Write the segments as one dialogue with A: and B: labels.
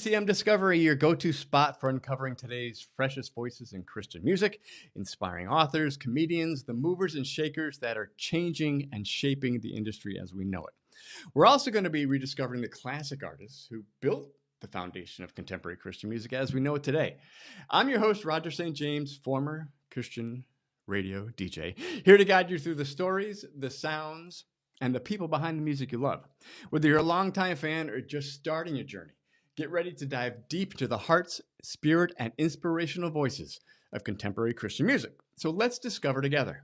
A: CCM Discovery, your go-to spot for uncovering today's freshest voices in Christian music, inspiring authors, comedians, the movers and shakers that are changing and shaping the industry as we know it. We're also going to be rediscovering the classic artists who built the foundation of contemporary Christian music as we know it today. I'm your host, Roger St. James, former Christian radio DJ, here to guide you through the stories, the sounds, and the people behind the music you love. Whether you're a longtime fan or just starting your journey, get ready to dive deep into the hearts, spirit, and inspirational voices of contemporary Christian music. So let's discover together.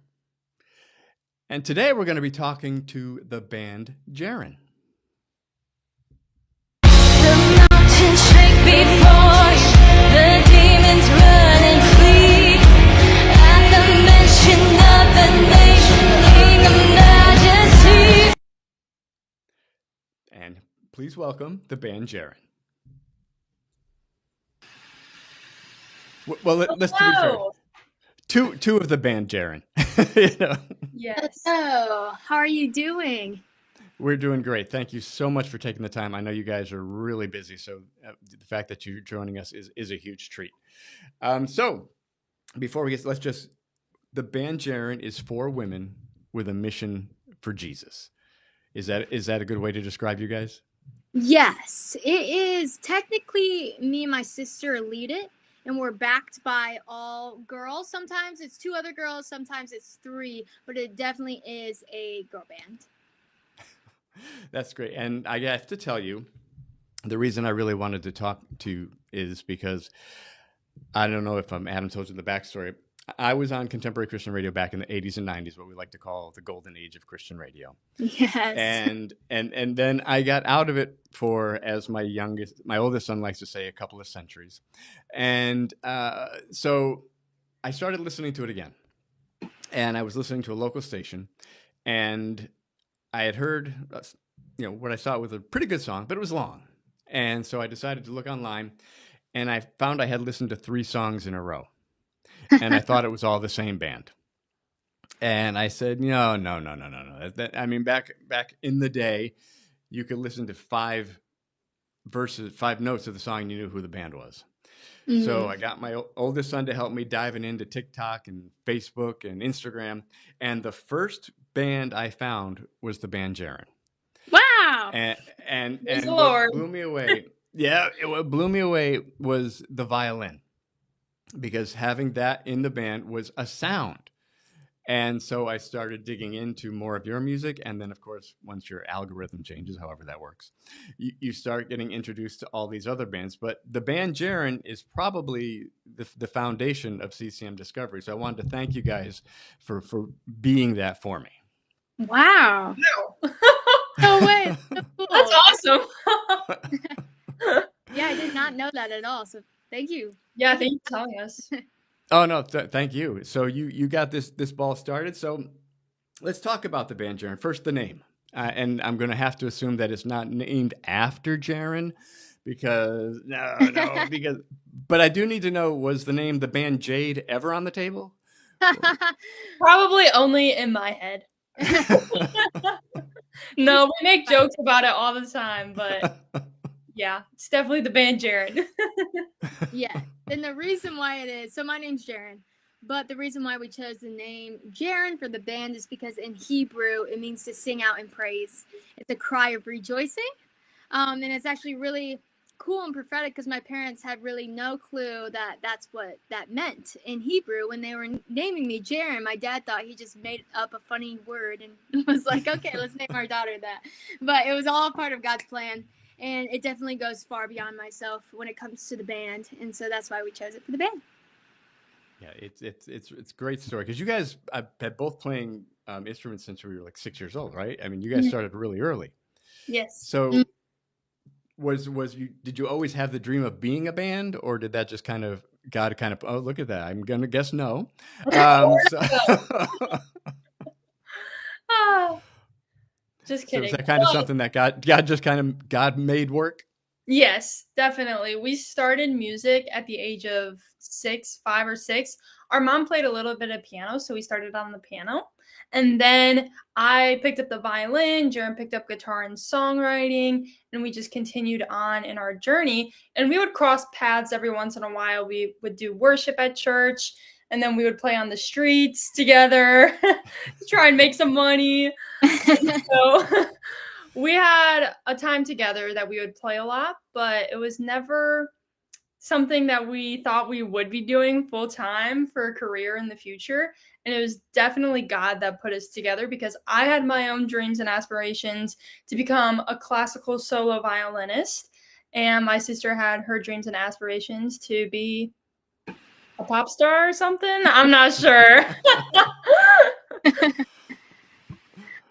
A: And today we're going to be talking to the band Jaren.
B: The mountains shake before you, the demons run and flee. At the mention of the nation, King of Majesty.
A: And please welcome the band Jaren. Well, let's to be fair. Two of the band Jaren. You know?
C: Yes.
D: Hello, how are you doing?
A: We're doing great. Thank you so much for taking the time. I know you guys are really busy, so the fact that you're joining us is a huge treat. So before we get, the band Jaren is for women with a mission for Jesus. Is that a good way to describe you guys?
D: Yes, it is. Technically, me and my sister lead it, and we're backed by all girls. Sometimes it's 2 other girls, sometimes it's 3, but it definitely is a girl band.
A: That's great. And I have to tell you, the reason I really wanted to talk to you is because I don't know if Adam told you the backstory. I was on contemporary Christian radio back in the 80s and 90s, what we like to call the golden age of Christian radio.
D: Yes.
A: And then I got out of it for, as my oldest son likes to say, a couple of centuries. And so I started listening to it again. And I was listening to a local station, and I had heard, what I thought was a pretty good song, but it was long. And so I decided to look online, and I found I had listened to 3 songs in a row. And I thought it was all the same band. And I said, no. I mean, back in the day, you could listen to 5 notes of the song and you knew who the band was. Mm-hmm. So I got my oldest son to help me diving into TikTok and Facebook and Instagram. And the first band I found was the band Jaren.
D: Wow.
A: And what blew me away, what blew me away was the violin. Because having that in the band was a sound. And so I started digging into more of your music. And then, of course, once your algorithm changes, however that works, you start getting introduced to all these other bands. But the band Jaren is probably the foundation of CCM Discovery. So I wanted to thank you guys for being that for me.
D: Wow. No way. That's cool.
C: That's awesome.
D: Yeah, I did not know that at all. So thank you.
C: Yeah, thank you for telling us.
A: Oh, no, thank you. So you got this ball started. So let's talk about the band Jaren. First, the name. And I'm going to have to assume that it's not named after Jaren because, but I do need to know, was the name the band Jade ever on the table?
C: Probably only in my head. No, we make jokes about it all the time, but yeah, it's definitely the band Jaren.
D: Yeah, and the reason why it is, so my name's Jaren, but the reason why we chose the name Jaren for the band is because in Hebrew, it means to sing out in praise. It's a cry of rejoicing, and it's actually really cool and prophetic because my parents had really no clue that that's what that meant in Hebrew. When they were naming me Jaren, my dad thought he just made up a funny word and was like, okay, let's name our daughter that. But it was all part of God's plan. And it definitely goes far beyond myself when it comes to the band, and so that's why we chose it for the band.
A: Yeah, it's a great story because you guys had both playing instruments since we were like 6 years old, right? I mean, you guys started really early.
C: Yes.
A: So did you always have the dream of being a band, or did that just God oh, look at that? I'm gonna guess no.
C: Just kidding.
A: So is that kind of something that God made work?
C: Yes, definitely. We started music at the age of 5 or 6. our mom played a little bit of piano, so we started on the piano. And then I picked up the violin, Jaren picked up guitar and songwriting, and we just continued on in our journey. And we would cross paths every once in a while. We would do worship at church, and then we would play on the streets together to try and make some money. So we had a time together that we would play a lot, but it was never something that we thought we would be doing full time for a career in the future. And it was definitely God that put us together because I had my own dreams and aspirations to become a classical solo violinist. And my sister had her dreams and aspirations to be a pop star or something. I'm not sure.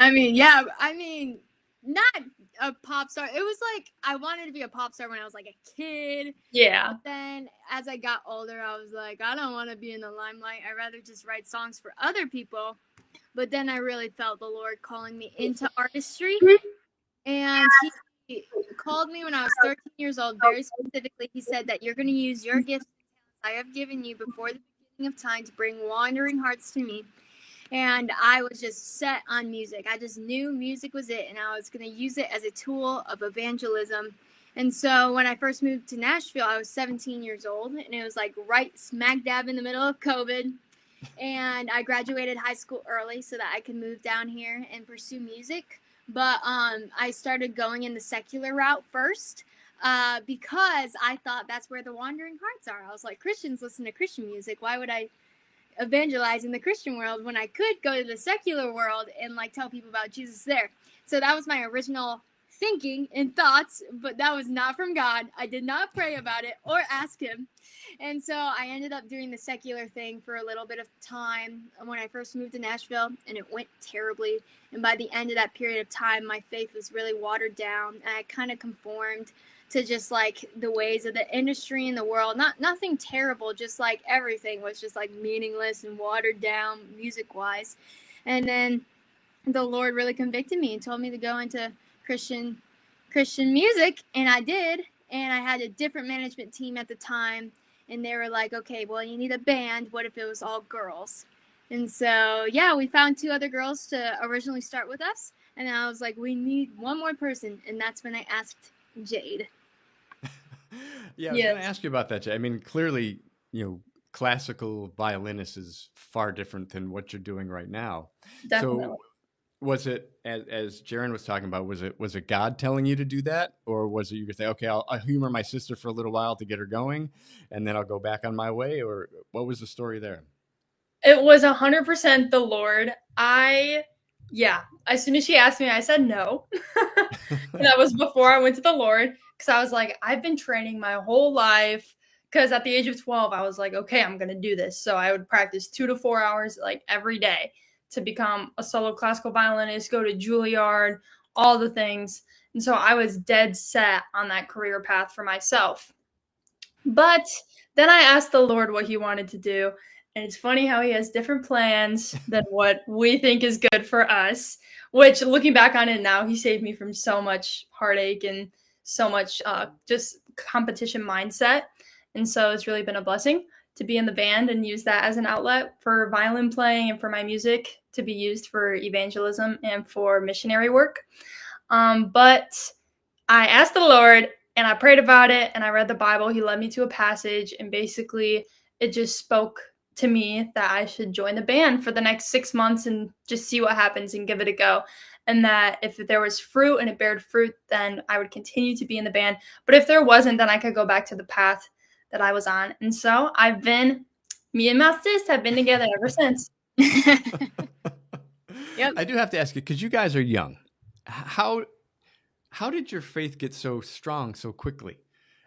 D: I mean, yeah, I mean, not a pop star. It was like I wanted to be a pop star when I was like a kid.
C: Yeah.
D: But then as I got older, I was like, I don't want to be in the limelight. I'd rather just write songs for other people. But then I really felt the Lord calling me into artistry. And He called me when I was 13 years old, very specifically. He said that you're going to use your gifts and talents I have given you before the beginning of time to bring wandering hearts to me. And I was just set on music. I just knew music was it, and I was going to use it as a tool of evangelism. And so when I first moved to Nashville, I was 17 years old, and it was like right smack dab in the middle of COVID. And I graduated high school early so that I could move down here and pursue music. But I started going in the secular route first because I thought that's where the wandering hearts are. I was like, Christians listen to Christian music. Why would I evangelize in the Christian world when I could go to the secular world and like tell people about Jesus there? So that was my original thinking and thoughts, but that was not from God. I did not pray about it or ask him. And so I ended up doing the secular thing for a little bit of time when I first moved to Nashville, and it went terribly. And by the end of that period of time, my faith was really watered down, and I kind of conformed to just like the ways of the industry and the world. Nothing terrible, just like everything was just like meaningless and watered down music wise. And then the Lord really convicted me and told me to go into Christian Christian music, and I did. And I had a different management team at the time, and they were like, "Okay, well, you need a band. What if it was all girls?" And so, yeah, we found two other girls to originally start with us, and I was like, "We need one more person," and that's when I asked Jade.
A: Yeah, I was going to
C: Yes,
A: ask you about that, Jay. I mean, clearly, classical violinist is far different than what you're doing right now. So,
C: definitely.
A: was it as Jaren was talking about? Was it God telling you to do that, or was it you could say, okay, I'll humor my sister for a little while to get her going, and then I'll go back on my way, or what was the story there?
C: It was 100% the Lord. Yeah, as soon as she asked me, I said no. And that was before I went to the Lord because I was like, I've been training my whole life. Because at the age of 12, I was like, okay, I'm going to do this. So I would practice 2 to 4 hours like every day to become a solo classical violinist, go to Juilliard, all the things. And so I was dead set on that career path for myself. But then I asked the Lord what he wanted to do. And it's funny how he has different plans than what we think is good for us, which looking back on it now, he saved me from so much heartache and so much just competition mindset. And so it's really been a blessing to be in the band and use that as an outlet for violin playing and for my music to be used for evangelism and for missionary work. But I asked the Lord and I prayed about it and I read the Bible. He led me to a passage and basically it just spoke to me that I should join the band for the next 6 months and just see what happens and give it a go. And that if there was fruit and it bared fruit, then I would continue to be in the band. But if there wasn't, then I could go back to the path that I was on. And so me and my sis have been together ever since.
D: Yep.
A: I do have to ask you because you guys are young. How did your faith get so strong so quickly?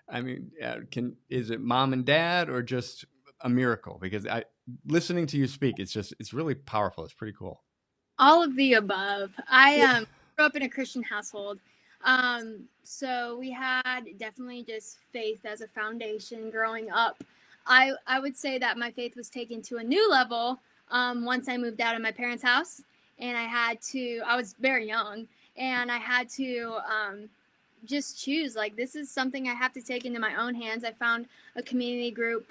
A: I mean, can is it mom and dad or just a miracle? Because I listening to you speak, it's really powerful. It's pretty cool.
D: All of the above. I grew up in a Christian household. So we had definitely just faith as a foundation growing up. I would say that my faith was taken to a new level once I moved out of my parents' house, and I was very young, and I had to just choose like this is something I have to take into my own hands. I found a community group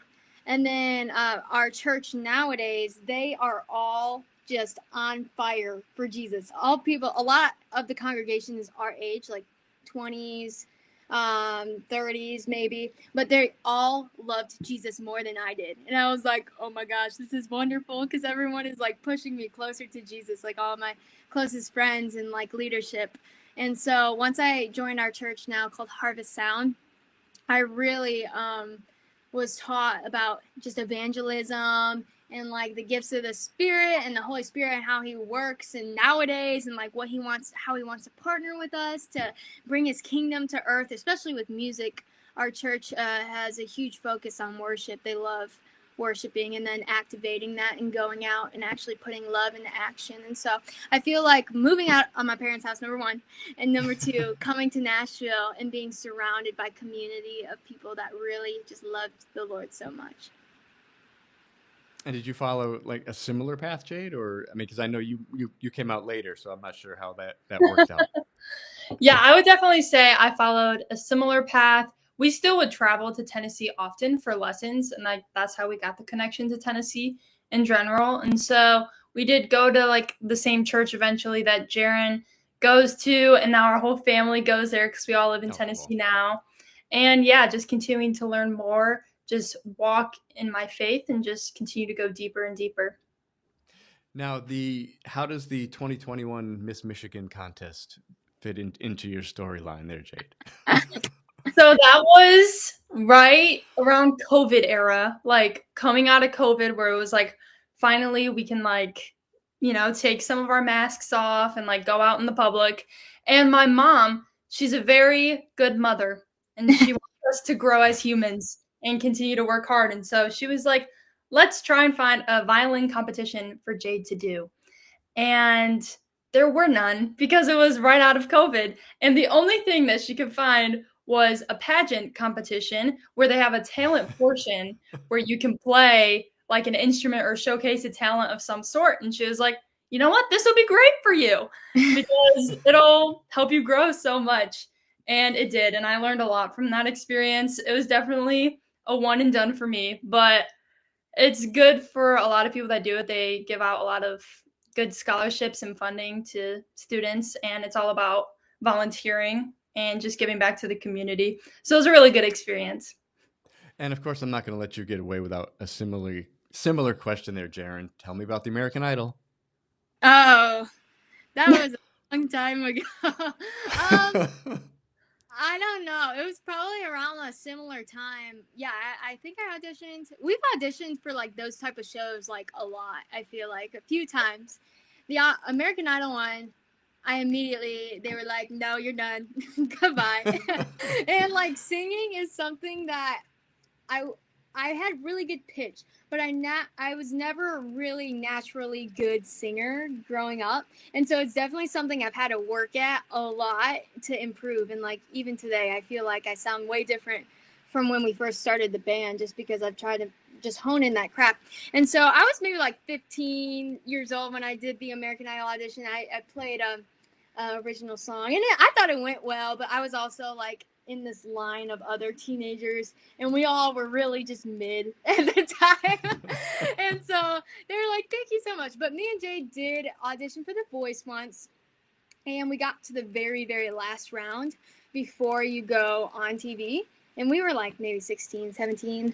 D: And then our church nowadays, they are all just on fire for Jesus. All people, a lot of the congregation is our age, like 20s, 30s maybe, but they all loved Jesus more than I did. And I was like, oh my gosh, this is wonderful because everyone is like pushing me closer to Jesus, like all my closest friends and like leadership. And so once I joined our church now called Harvest Sound, I really was taught about just evangelism and like the gifts of the Spirit and the Holy Spirit and how He works and nowadays and like what He wants, how He wants to partner with us to bring His kingdom to earth, especially with music. Our church has a huge focus on worship. They love worshiping and then activating that and going out and actually putting love into action. And so I feel like moving out of my parents' house, number one, and number two, coming to Nashville and being surrounded by community of people that really just loved the Lord so much.
A: And did you follow like a similar path, Jade? Or I mean, because I know you came out later, so I'm not sure how that worked out.
C: Yeah, I would definitely say I followed a similar path. We still would travel to Tennessee often for lessons, and like that's how we got the connection to Tennessee in general. And so we did go to like the same church eventually that Jaren goes to, and now our whole family goes there because we all live in
A: Oh, cool.
C: Tennessee now. And yeah, just continuing to learn more, just walk in my faith, and just continue to go deeper and deeper.
A: Now, the how does the 2021 Miss Michigan contest fit into your storyline there, Jade?
C: So that was right around COVID era, like coming out of COVID, where it was like finally we can like, take some of our masks off and like go out in the public. And my mom, she's a very good mother and she wants us to grow as humans and continue to work hard. And so she was like, let's try and find a violin competition for Jade to do, and there were none because it was right out of COVID. And the only thing that she could find was a pageant competition where they have a talent portion where you can play like an instrument or showcase a talent of some sort. And she was like, you know what? This will be great for you because it'll help you grow so much. And it did. And I learned a lot from that experience. It was definitely a one and done for me, but it's good for a lot of people that do it. They give out a lot of good scholarships and funding to students, and it's all about volunteering and just giving back to the community. So it was a really good experience.
A: And of course, I'm not going to let you get away without a similar question there, Jaren. Tell me about the American Idol.
D: Oh, that was a long time ago. I don't know. It was probably around a similar time. Yeah, I think I auditioned. We've auditioned for like those type of shows like a lot. I feel like a few times. The American Idol one, I immediately they were like, "No, you're done. Goodbye." And like singing is something that I I had really good pitch, but I was never a really naturally good singer growing up, and so it's definitely something I've had to work at a lot to improve. And like even today, I feel like I sound way different from when we first started the band, just because I've tried to just hone in that craft. And so I was maybe like 15 years old when I did the American Idol audition. I played a original song, and I thought it went well, but I was also like in this line of other teenagers, and we all were really just mid at the time. And so they were like, "Thank you so much." But me and Jay did audition for The Voice once, and we got to the very, very last round before you go on TV. And we were like maybe 16, 17.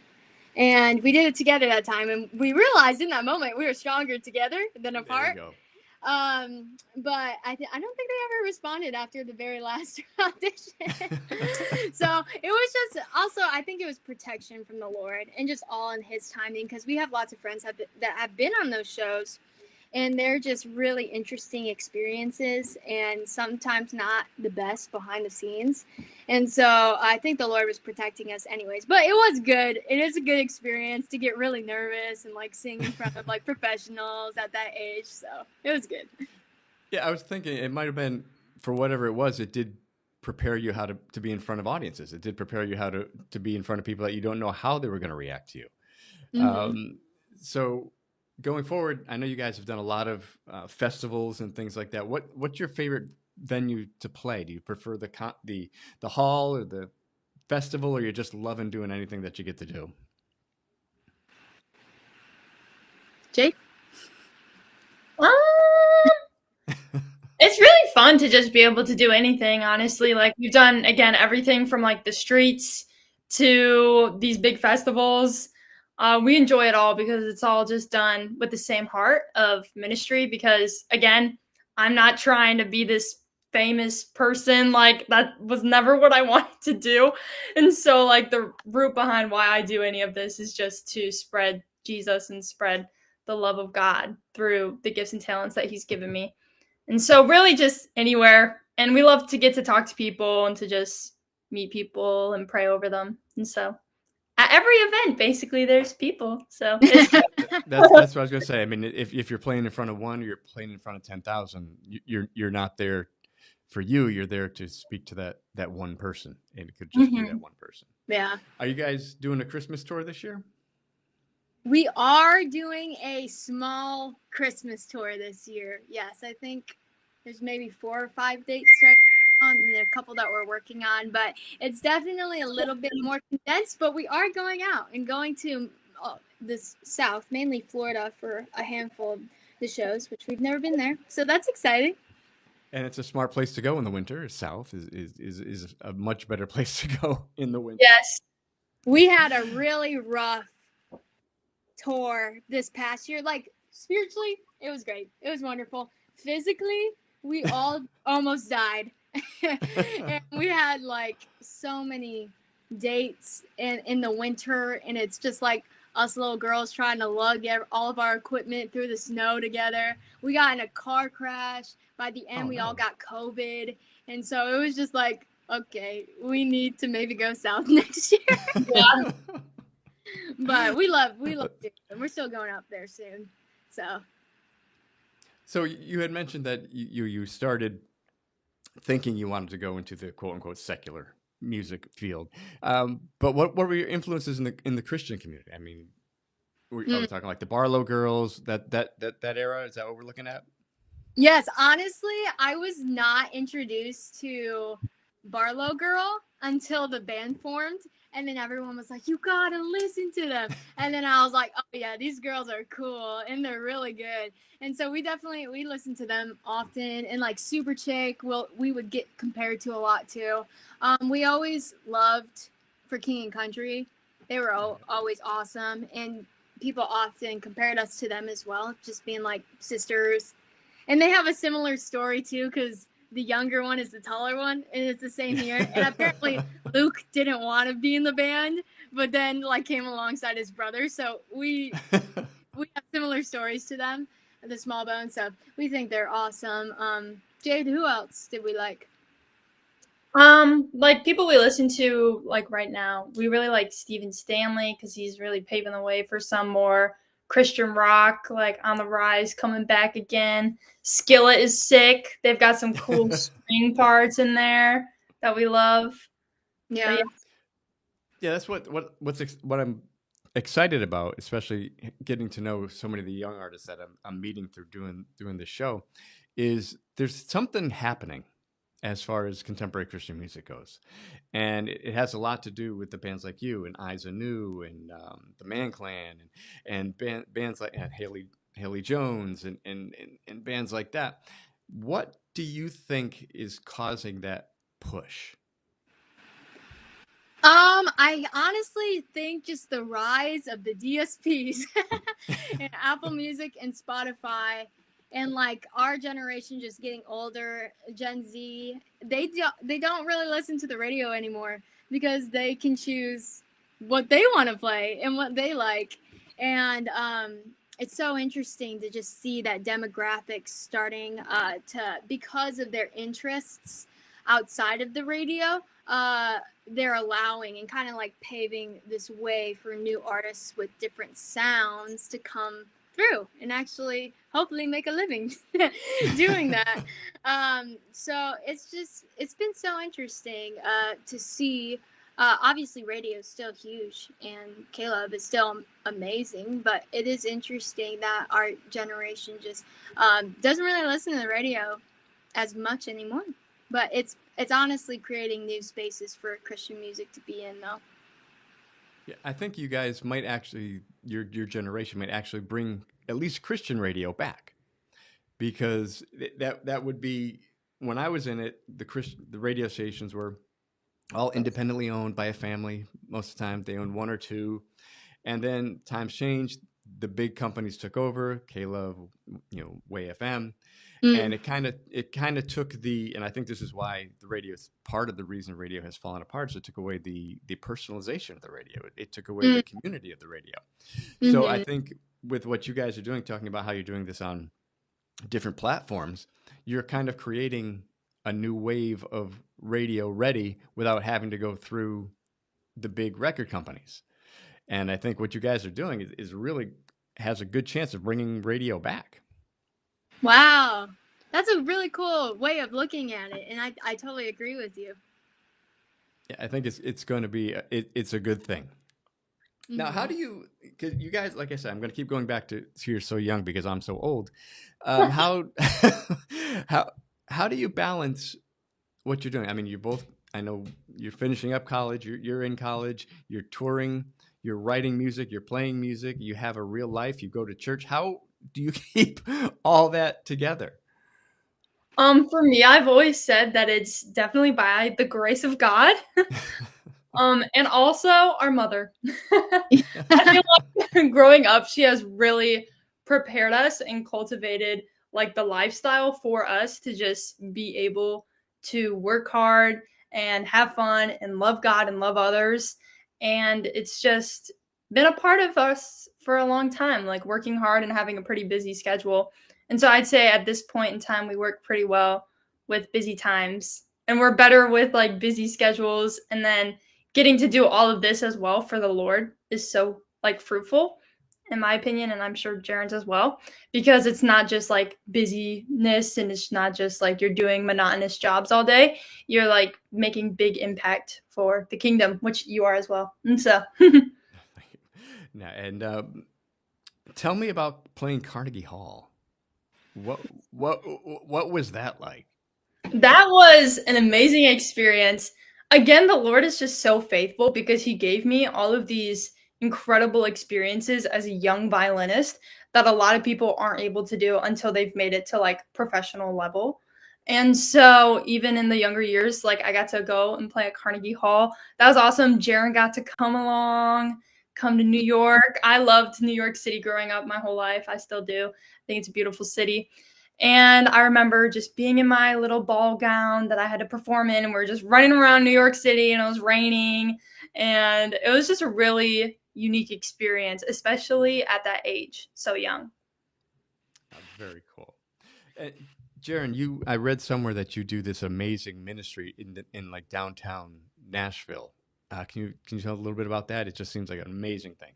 D: And we did it together that time. And we realized in that moment we were stronger together than
A: There you
D: apart.
A: go.
D: But I don't think they ever responded after the very last audition. So it was just also I think it was protection from the Lord and just all in His timing, because we have lots of friends that have been on those shows, and they're just really interesting experiences and sometimes not the best behind the scenes. And so I think the Lord was protecting us anyways, but it was good. It is a good experience to get really nervous and like sing in front of like professionals at that age. So it was good.
A: Yeah, I was thinking it might have been for whatever it was. It did prepare you how to be in front of audiences. It did prepare you how to be in front of people that you don't know how they were going to react to you.
D: Mm-hmm.
A: So going forward, I know you guys have done a lot of festivals and things like that. What's your favorite venue to play? Do you prefer the hall or the festival, or you're just loving doing anything that you get to do?
D: Jake?
C: Um, it's really fun to just be able to do anything, honestly. Like we've done again everything from like the streets to these big festivals. We enjoy it all because it's all just done with the same heart of ministry. Because again, I'm not trying to be this famous person. Like that was never what I wanted to do. And so like the root behind why I do any of this is just to spread Jesus and spread the love of God through the gifts and talents that he's given me. And so really just anywhere. And we love to get to talk to people and to just meet people and pray over them. And so at every event, basically, there's people. So it's
A: That's what I was gonna say. I mean, if you're playing in front of one, or you're playing in front of 10,000. You're not there for you. You're there to speak to that one person, and it could just be that
C: Mhm.
A: one person.
D: Yeah.
A: Are you guys doing a Christmas tour this year?
D: We are doing a small Christmas tour this year. Yes, I think there's maybe 4 or 5 dates right now, and a couple that we're working on, but it's definitely a little bit more condensed. But we are going out and going to this South, mainly Florida, for a handful of the shows, which we've never been there. So that's exciting.
A: And it's a smart place to go in the winter. South is a much better place to go in the winter.
C: yes.
D: We had a really rough tour this past year. Like spiritually, it was great. It was wonderful. Physically, we all almost died. And we had like so many dates in the winter, and it's just like us little girls trying to lug all of our equipment through the snow together. We got in a car crash. By the end,
A: Oh
D: we all
A: no.
D: got COVID, and so it was just like, okay, we need to maybe go south next year.
C: Yeah.
D: But we love it, and we're still going up there soon. So
A: So you had mentioned that you started thinking you wanted to go into the quote unquote secular music field, but what were your influences in the Christian community? I mean, are we
D: mm.
A: talking like the Barlow Girls, that era? Is that what we're looking at?
D: Yes, honestly, I was not introduced to Barlow Girl until the band formed, and then everyone was like, "You gotta listen to them." And then I was like, "Oh yeah, these girls are cool and they're really good." And so we listen to them often, and like Super Chick, we would get compared to a lot too. We always loved For King and Country. They were always awesome, and people often compared us to them as well, just being like sisters, and they have a similar story too, because the younger one is the taller one, and it's the same here. And apparently, Luke didn't want to be in the band, but then like came alongside his brother. So we have similar stories to them, the Small Bones. So we think they're awesome. Jade, who else did we like?
C: Like people we listen to like right now, we really like Stephen Stanley because he's really paving the way for some more Christian rock, like on the rise, coming back again. Skillet is sick. They've got some cool string parts in there that we love. But
D: Yeah.
A: Yeah, that's what I'm excited about, especially getting to know so many of the young artists that I'm meeting through doing this show, is there's something happening as far as contemporary Christian music goes, and it has a lot to do with the bands like you and Eyes Anew and the Man Clan and bands like Haley Jones and bands like that. What do you think is causing that push?
D: I honestly think just the rise of the DSPs and Apple Music and Spotify, and like our generation just getting older, Gen Z, they don't really listen to the radio anymore because they can choose what they want to play and what they like. And it's so interesting to just see that demographics starting to, because of their interests outside of the radio, they're allowing and kind of like paving this way for new artists with different sounds to come through and actually hopefully make a living doing that. So it's been so interesting to see. Obviously, radio is still huge, and Caleb is still amazing. But it is interesting that our generation just doesn't really listen to the radio as much anymore. But it's honestly creating new spaces for Christian music to be in, though.
A: Yeah, I think you guys might actually your generation might actually bring at least Christian radio back, because that would be when I was in it. The radio stations were all independently owned by a family. Most of the time, they owned one or two, and then times changed. The big companies took over, K-Love, Way FM, and
D: Mm,
A: it kind of took the. And I think this is why the radio is part of the reason radio has fallen apart. So it took away the personalization of the radio. It took away
D: mm,
A: the community of the radio. So I
D: mm-hmm.
A: think with what you guys are doing, talking about how you're doing this on different platforms, you're kind of creating a new wave of radio ready without having to go through the big record companies. And I think what you guys are doing is really has a good chance of bringing radio back.
D: Wow. That's a really cool way of looking at it, and I totally agree with you.
A: Yeah, I think it's going to be it's a good thing. Now, how
D: Mm-hmm.
A: do you? Because you guys, like I said, I'm going to keep going back to you're so young because I'm so old. How how how do you balance what you're doing? I mean, you're both. I know you're finishing up college. You're in college. You're touring. You're writing music. You're playing music. You have a real life. You go to church. How do you keep all that together?
C: For me, I've always said that it's definitely by the grace of God. And also our mother. I feel like growing up, she has really prepared us and cultivated like the lifestyle for us to just be able to work hard and have fun and love God and love others. And it's just been a part of us for a long time, like working hard and having a pretty busy schedule. And so I'd say at this point in time, we work pretty well with busy times and we're better with like busy schedules. And then getting to do all of this as well for the Lord is so like fruitful in my opinion, and I'm sure Jaren's as well, because it's not just like busyness and it's not just like you're doing monotonous jobs all day. You're like making big impact for the kingdom, which you are as well. And so
A: Now, and tell me about playing Carnegie Hall. What what what was that like?
C: that was an amazing experience. Again, the Lord is just so faithful because He gave me all of these incredible experiences as a young violinist that a lot of people aren't able to do until they've made it to like professional level. And so, even in the younger years, like I got to go and play at Carnegie Hall. That was awesome. Jaren got to come along, come to New York. I loved New York City growing up my whole life. I still do. I think it's a beautiful city. And I remember just being in my little ball gown that I had to perform in, and we are just running around New York City, and it was raining. And it was just a really unique experience, especially at that age, so young.
A: Very cool. Uh, Jaren, I read somewhere that you do this amazing ministry in like downtown Nashville. Can you tell a little bit about that? It just seems like an amazing thing.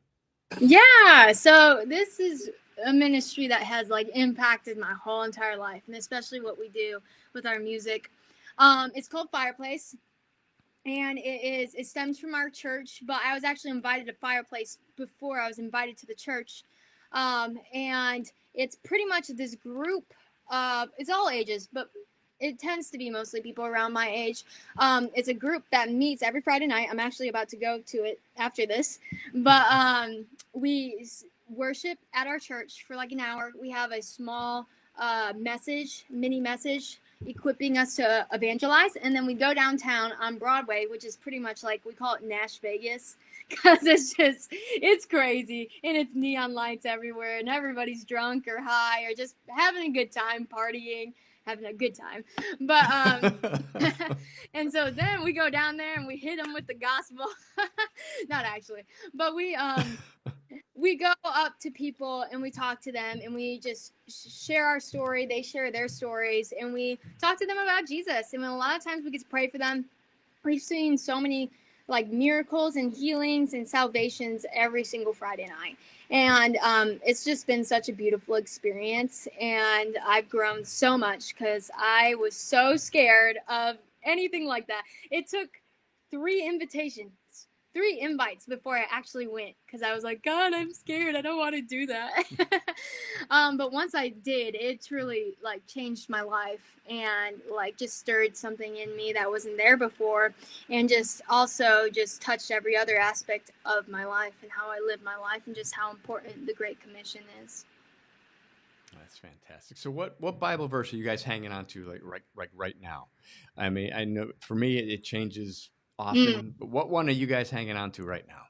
D: Yeah, so this is a ministry that has like impacted my whole entire life, and especially what we do with our music. It's called Fireplace, and it stems from our church, but I was actually invited to Fireplace before I was invited to the church. And it's pretty much this group. It's all ages, but it tends to be mostly people around my age. It's a group that meets every Friday night. I'm actually about to go to it after this, but we worship at our church for like an hour. We have a small mini message equipping us to evangelize, and then we go downtown on Broadway, which is pretty much like we call it Nash Vegas, because it's crazy, and it's neon lights everywhere, and everybody's drunk or high or just having a good time partying, having a good time. But and so then we go down there and we hit them with the gospel. Not actually, but we go up to people and we talk to them and we just share our story. They share their stories and we talk to them about Jesus. And a lot of times we get to pray for them. We've seen so many like miracles and healings and salvations every single Friday night. And it's just been such a beautiful experience. And I've grown so much because I was so scared of anything like that. It took 3 invites before I actually went because I was like, God, I'm scared. I don't want to do that. But once I did, it truly like changed my life and like just stirred something in me that wasn't there before, and just also just touched every other aspect of my life and how I live my life and just how important the Great Commission is.
A: That's fantastic. So, what Bible verse are you guys hanging on to, like right now? I mean, I know for me it changes
D: Mm.
A: often, but what one are you guys hanging on to right now?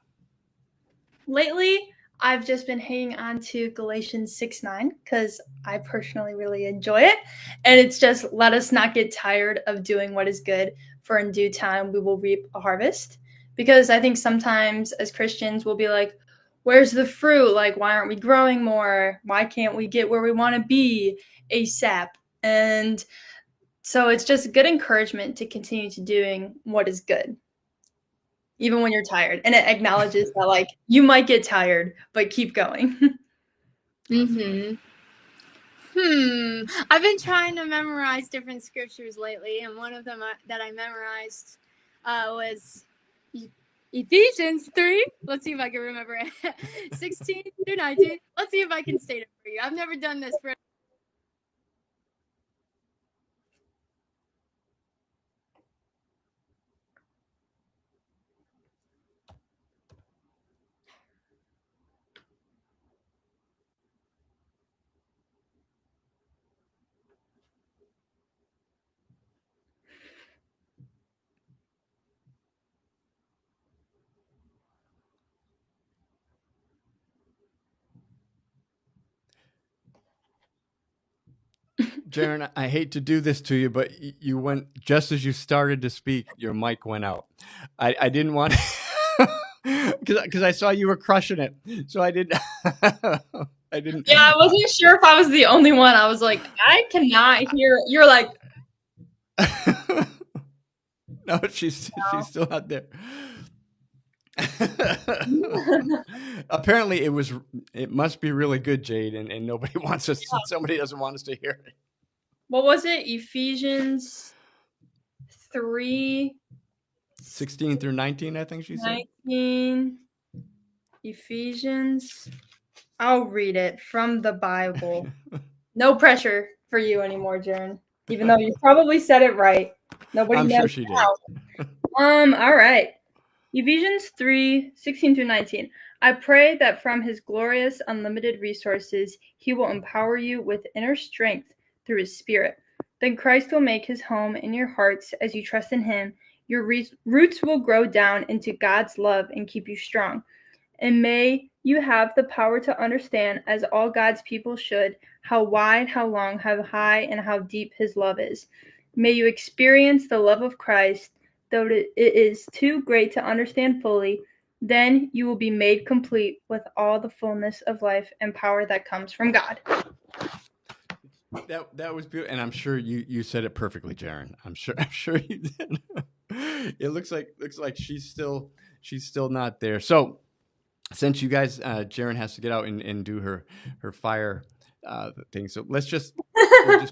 C: Lately, I've just been hanging on to Galatians 6:9 because I personally really enjoy it. And it's just let us not get tired of doing what is good, for in due time we will reap a harvest. Because I think sometimes as Christians, we'll be like, where's the fruit? Like, why aren't we growing more? Why can't we get where we want to be ASAP? And so it's just good encouragement to continue to doing what is good even when you're tired. And it acknowledges that like you might get tired, but keep going.
D: Mm-hmm. I've been trying to memorize different scriptures lately, and one of them that I memorized was Ephesians 3. Let's see if I can remember it. 16 through 19. Let's see if I can state it for you. I've never done this for.
A: Jaren, I hate to do this to you, but you went just as you started to speak. Your mic went out. I didn't want because I saw you were crushing it, so I didn't. I didn't.
C: Yeah, I wasn't sure if I was the only one. I was like, I cannot hear. You're like,
A: No, she's still out there. Apparently, it must be really good, Jade, and nobody wants us. Somebody doesn't want us to hear it.
C: what was it? Ephesians 3
A: 16 through 19, I think she said.
C: 19. Ephesians. I'll read it from the Bible. No pressure for you anymore, Jaren. Even though you probably said it right. Nobody
A: I'm sure
C: knows
A: she did.
C: All right. Ephesians 3:16 through 19. I pray that from his glorious, unlimited resources, he will empower you with inner strength through his Spirit. Then Christ will make his home in your hearts as you trust in him. Your roots will grow down into God's love and keep you strong. And may you have the power to understand, as all God's people should, how wide, how long, how high, and how deep his love is. May you experience the love of Christ, though it is too great to understand fully. Then you will be made complete with all the fullness of life and power that comes from God.
A: That was beautiful, and I'm sure you said it perfectly, Jaren. I'm sure you did. It looks like she's still not there. So since you guys, Jaren has to get out and do her fire thing, so we'll just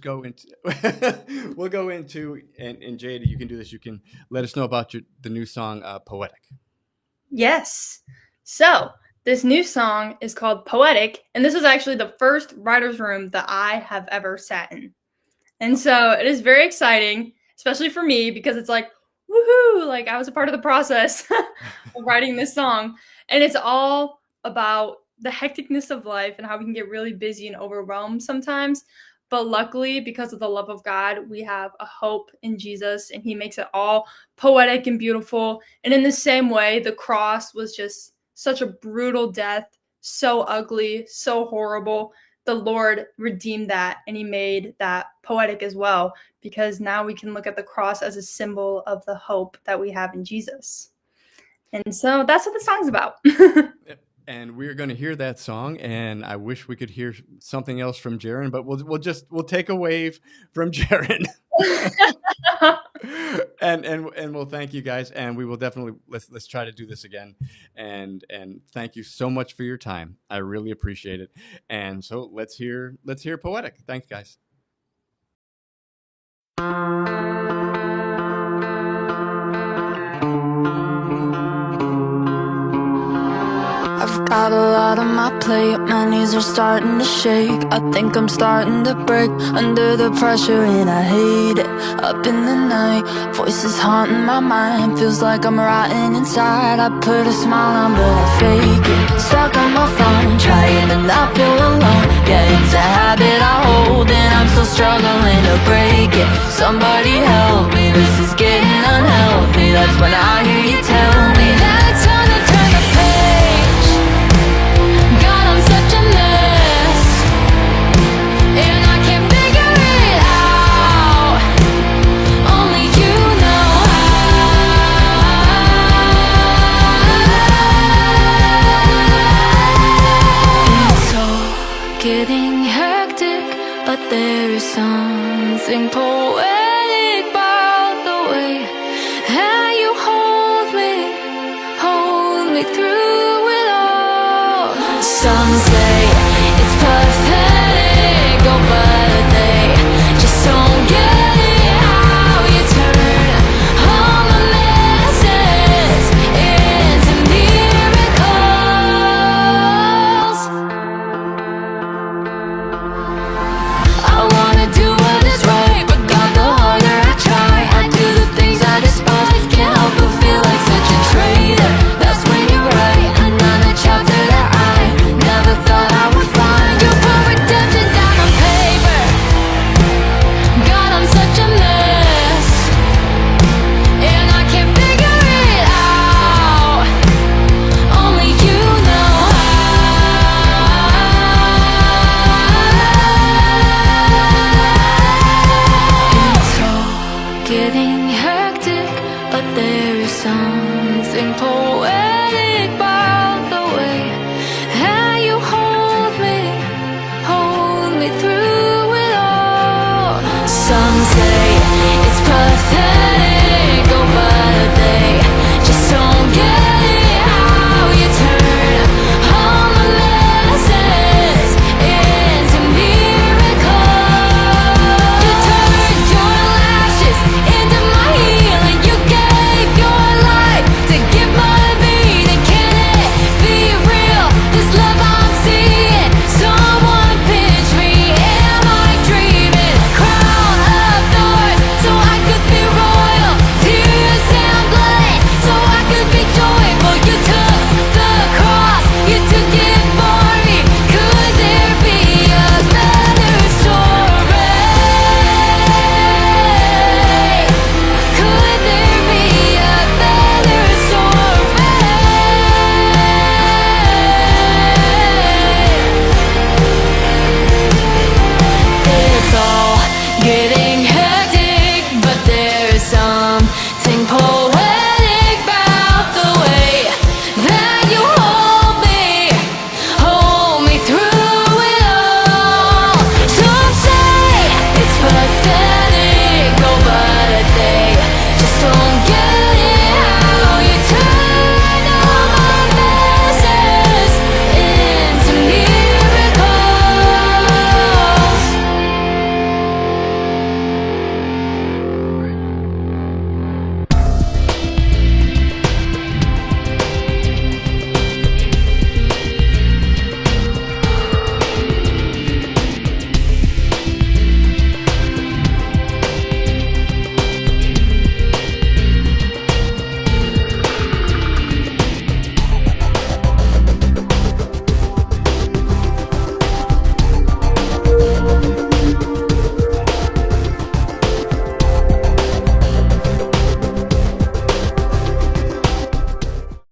A: go into we'll go into and Jada, you can do this. You can let us know about the new song, "Poetic."
C: Yes. So, this new song is called Poetic, and this is actually the first writer's room that I have ever sat in. And so it is very exciting, especially for me, because it's like, woohoo, like I was a part of the process of writing this song. And it's all about the hecticness of life and how we can get really busy and overwhelmed sometimes. But luckily, because of the love of God, we have a hope in Jesus, and he makes it all poetic and beautiful. And in the same way, the cross was just such a brutal death, so ugly, so horrible. The Lord redeemed that, and he made that poetic as well, because now we can look at the cross as a symbol of the hope that we have in Jesus. And so that's what the song's about.
A: And we're going to hear that song, and I wish we could hear something else from Jaren, but we'll take a wave from Jaren. And we'll thank you guys, and we will definitely let's try to do this again. And thank you so much for your time. I really appreciate it. And so let's hear Poetic. Thanks, guys.
B: I've got a lot on my plate, my knees are starting to shake. I think I'm starting to break under the pressure and I hate it. Up in the night, voices haunting my mind. Feels like I'm rotting inside. I put a smile on but I fake it. Stuck on my phone, trying to not feel alone. Yeah, it's a habit I hold and I'm still struggling to break it. Somebody help me, this is getting unhealthy. That's when I hear you tell me that it's time to turn the page. God, I'm such a mess, and I can't figure it out. Only you know how. It's all getting hectic, but there is something poetic about the way that you hold me through it all. Some say it's pathetic, oh, but they just don't get it. How you turn all my messes into miracles. I wanna do what is right, but God, the harder I try, I do the things I despise. Can't help but feel like such a traitor. That's when you're right, another chapter that I never thought I would find. You put redemption down on paper. God, I'm such a mess, and I can't figure it out. Only you know how. It's all getting hectic, but there is something poetic